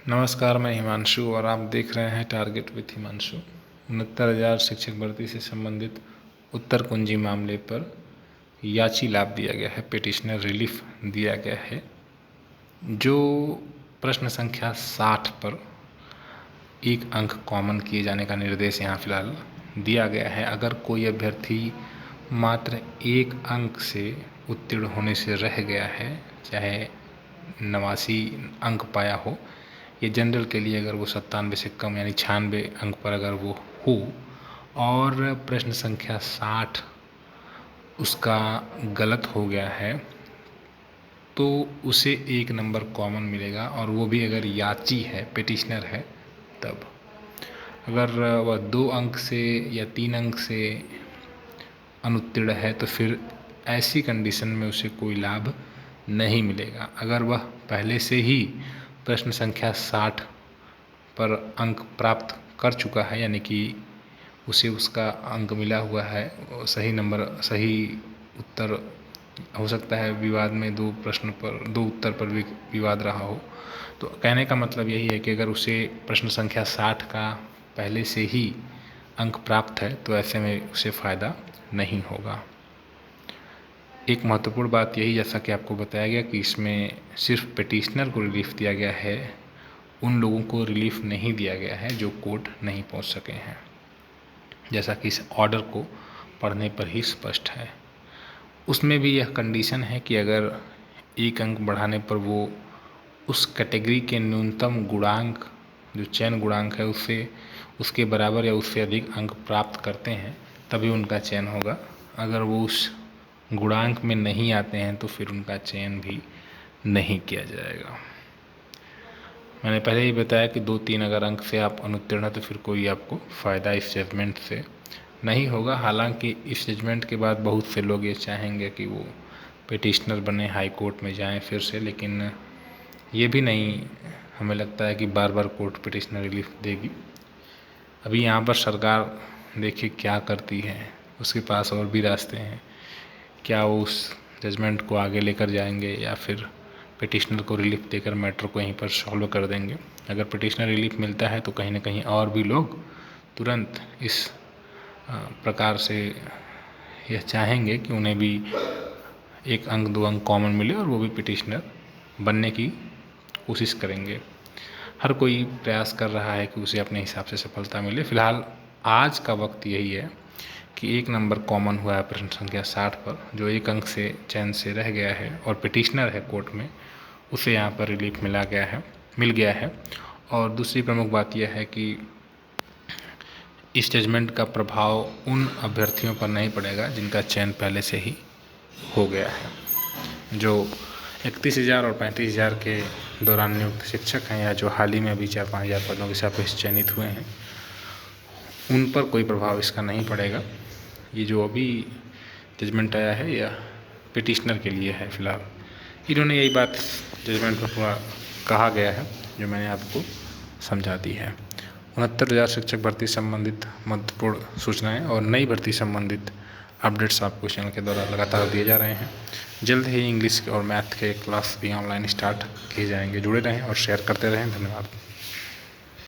नमस्कार, मैं हिमांशु और आप देख रहे हैं टारगेट विथ हिमांशु। 69,000 शिक्षक भर्ती से संबंधित उत्तर कुंजी मामले पर याची लाभ दिया गया है, पिटिशनर रिलीफ दिया गया है। जो प्रश्न संख्या 60 पर 1 अंक कॉमन किए जाने का निर्देश यहाँ फिलहाल दिया गया है। अगर कोई अभ्यर्थी मात्र 1 अंक से उत्तीर्ण होने से रह गया है, चाहे 89 अंक पाया हो, ये जनरल के लिए अगर वो 97 से कम यानी 96 अंक पर अगर वो हो और प्रश्न संख्या 60 उसका गलत हो गया है तो उसे 1 नंबर कॉमन मिलेगा, और वो भी अगर याची है, पिटिशनर है तब। अगर वह 2 अंक से या 3 अंक से अनुत्तीर्ण है तो फिर ऐसी कंडीशन में उसे कोई लाभ नहीं मिलेगा। अगर वह पहले से ही प्रश्न संख्या 60 पर अंक प्राप्त कर चुका है, यानी कि उसे उसका अंक मिला हुआ है, सही नंबर, सही उत्तर, हो सकता है विवाद में 2 प्रश्न पर 2 उत्तर पर भी विवाद रहा हो, तो कहने का मतलब यही है कि अगर उसे प्रश्न संख्या 60 का पहले से ही अंक प्राप्त है तो ऐसे में उसे फ़ायदा नहीं होगा। एक महत्वपूर्ण बात यही, जैसा कि आपको बताया गया, कि इसमें सिर्फ पिटिशनर को रिलीफ दिया गया है, उन लोगों को रिलीफ नहीं दिया गया है जो कोर्ट नहीं पहुंच सके हैं, जैसा कि इस ऑर्डर को पढ़ने पर ही स्पष्ट है। उसमें भी यह कंडीशन है कि अगर 1 अंक बढ़ाने पर वो उस कैटेगरी के न्यूनतम गुणांक, जो चयन गुणांक है, उससे उसके बराबर या उससे अधिक अंक प्राप्त करते हैं तभी उनका चयन होगा। अगर वो उस गुणांक में नहीं आते हैं तो फिर उनका चयन भी नहीं किया जाएगा। मैंने पहले ही बताया कि 2-3 अगर अंक से आप अनुत्तीर्ण हैं तो फिर कोई आपको फ़ायदा इस जजमेंट से नहीं होगा। हालांकि इस जजमेंट के बाद बहुत से लोग ये चाहेंगे कि वो पिटिशनर बने, हाई कोर्ट में जाएं फिर से, लेकिन ये भी नहीं हमें लगता है कि बार बार कोर्ट पिटिशनर रिलीफ देगी। अभी यहाँ पर सरकार देखिए क्या करती है, उसके पास और भी रास्ते हैं। क्या वो उस जजमेंट को आगे लेकर जाएंगे या फिर पिटिशनर को रिलीफ देकर मैटर को यहीं पर सॉल्व कर देंगे। अगर पिटिशनर रिलीफ मिलता है तो कहीं ना कहीं और भी लोग तुरंत इस प्रकार से यह चाहेंगे कि उन्हें भी 1 अंक 2 अंक कॉमन मिले और वो भी पिटिशनर बनने की कोशिश करेंगे। हर कोई प्रयास कर रहा है कि उसे अपने हिसाब से सफलता मिले। फिलहाल आज का वक्त यही है कि 1 नंबर कॉमन हुआ है प्रश्न संख्या 60 पर, जो 1 अंक से चयन से रह गया है और पिटिशनर है कोर्ट में, उसे यहाँ पर रिलीफ मिल गया है। और दूसरी प्रमुख बात यह है कि इस जजमेंट का प्रभाव उन अभ्यर्थियों पर नहीं पड़ेगा जिनका चयन पहले से ही हो गया है। जो 31,000 और 35,000 के दौरान नियुक्त शिक्षक हैं, या जो हाल ही में अभी 4-5 हज़ार पदों के सापेक्ष चयनित हुए हैं, उन पर कोई प्रभाव इसका नहीं पड़ेगा। ये जो अभी जजमेंट आया है यह पिटिशनर के लिए है। फिलहाल इन्होंने यही बात जजमेंट में पूरा कहा गया है जो मैंने आपको समझा दी है। 69,000 शिक्षक भर्ती संबंधित महत्वपूर्ण सूचनाएं और नई भर्ती संबंधित अपडेट्स आपको चैनल के द्वारा लगातार दिए जा रहे हैं। जल्द ही इंग्लिश और मैथ के क्लास भी ऑनलाइन स्टार्ट किए जाएंगे। जुड़े रहें और शेयर करते रहें। धन्यवाद।